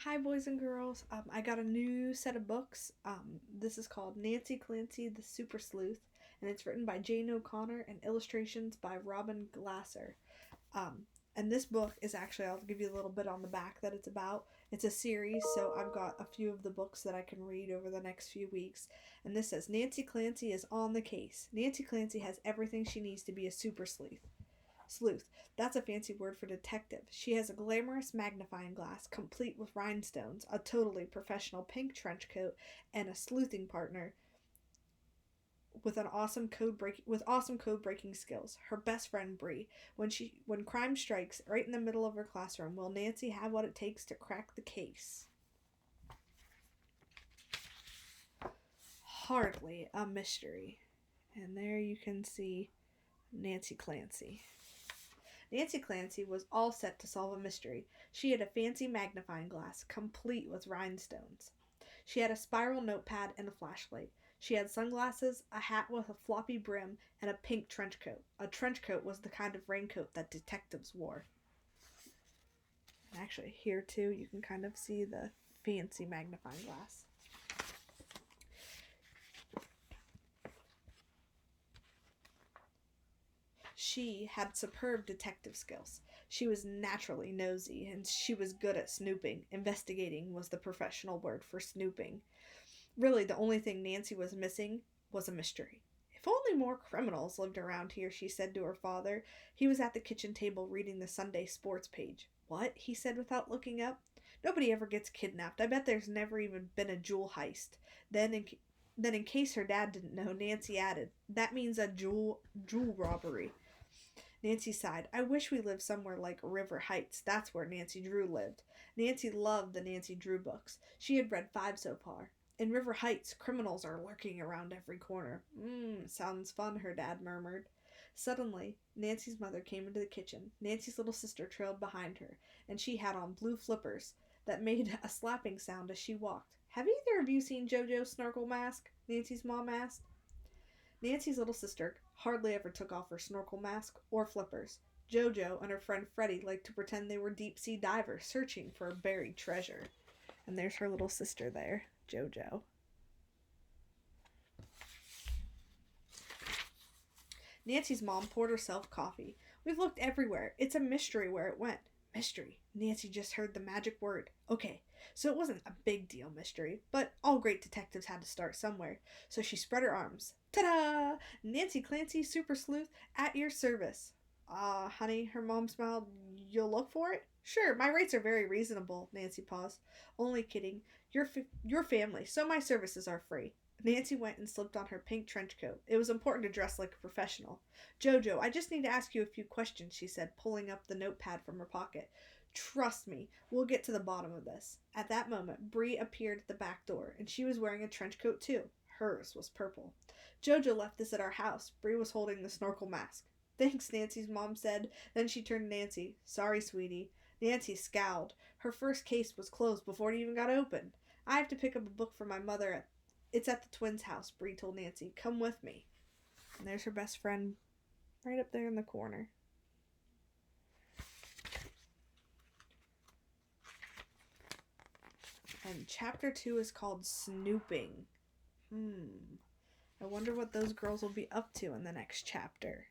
Hi, boys and girls. I got a new set of books. This is called Nancy Clancy, the Super Sleuth, and it's written by Jane O'Connor and illustrations by Robin Glasser. Um, and this book is actually, I'll give you a little bit on the back that it's about. It's a series, so I've got a few of the books that I can read over the next few weeks. And this says Nancy Clancy is on the case. Nancy Clancy has everything she needs to be a super sleuth. Sleuth. That's a fancy word for detective. She has a glamorous magnifying glass, complete with rhinestones, a totally professional pink trench coat, and a sleuthing partner with awesome code breaking skills. Her best friend Bree. When crime strikes right in the middle of her classroom, will Nancy have what it takes to crack the case? Hardly a mystery. And there you can see Nancy Clancy. Nancy Clancy was all set to solve a mystery. She had a fancy magnifying glass, complete with rhinestones. She had a spiral notepad and a flashlight. She had sunglasses, a hat with a floppy brim, and a pink trench coat. A trench coat was the kind of raincoat that detectives wore. Actually, here too, you can kind of see the fancy magnifying glass. She had superb detective skills. She was naturally nosy, and she was good at snooping. Investigating was the professional word for snooping. Really, the only thing Nancy was missing was a mystery. If only more criminals lived around here, she said to her father. He was at the kitchen table reading the Sunday sports page. What? He said without looking up. Nobody ever gets kidnapped. I bet there's never even been a jewel heist. Then, in case her dad didn't know, Nancy added, "That means a jewel robbery." Nancy sighed. I wish we lived somewhere like River Heights. That's where Nancy Drew lived. Nancy loved the Nancy Drew books. She had read 5 so far. In River Heights, criminals are lurking around every corner. Sounds fun, her dad murmured. Suddenly, Nancy's mother came into the kitchen. Nancy's little sister trailed behind her, and she had on blue flippers that made a slapping sound as she walked. Have either of you seen JoJo's snorkel mask? Nancy's mom asked. Nancy's little sister hardly ever took off her snorkel mask or flippers. JoJo and her friend Freddie liked to pretend they were deep sea divers searching for a buried treasure. And there's her little sister there, JoJo. Nancy's mom poured herself coffee. We've looked everywhere. It's a mystery where it went. Mystery. Nancy just heard the magic word. Okay, so it wasn't a big deal mystery, but all great detectives had to start somewhere. So she spread her arms. Ta-da! Nancy Clancy, Super Sleuth, at your service. Honey, her mom smiled. You'll look for it? Sure, my rates are very reasonable. Nancy paused. Only kidding. Your family, so my services are free. Nancy went and slipped on her pink trench coat. It was important to dress like a professional. Jojo, I just need to ask you a few questions, she said, pulling up the notepad from her pocket. Trust me, we'll get to the bottom of this. At that moment, Bree appeared at the back door, and she was wearing a trench coat too. Hers was purple. Jojo left this at our house. Bree was holding the snorkel mask. Thanks, Nancy's mom said. Then she turned to Nancy. Sorry, sweetie. Nancy scowled. Her first case was closed before it even got opened. I have to pick up a book for my mother. It's at the twins' house, Bree told Nancy. Come with me. And there's her best friend right up there in the corner. And chapter 2 is called Snooping. I wonder what those girls will be up to in the next chapter.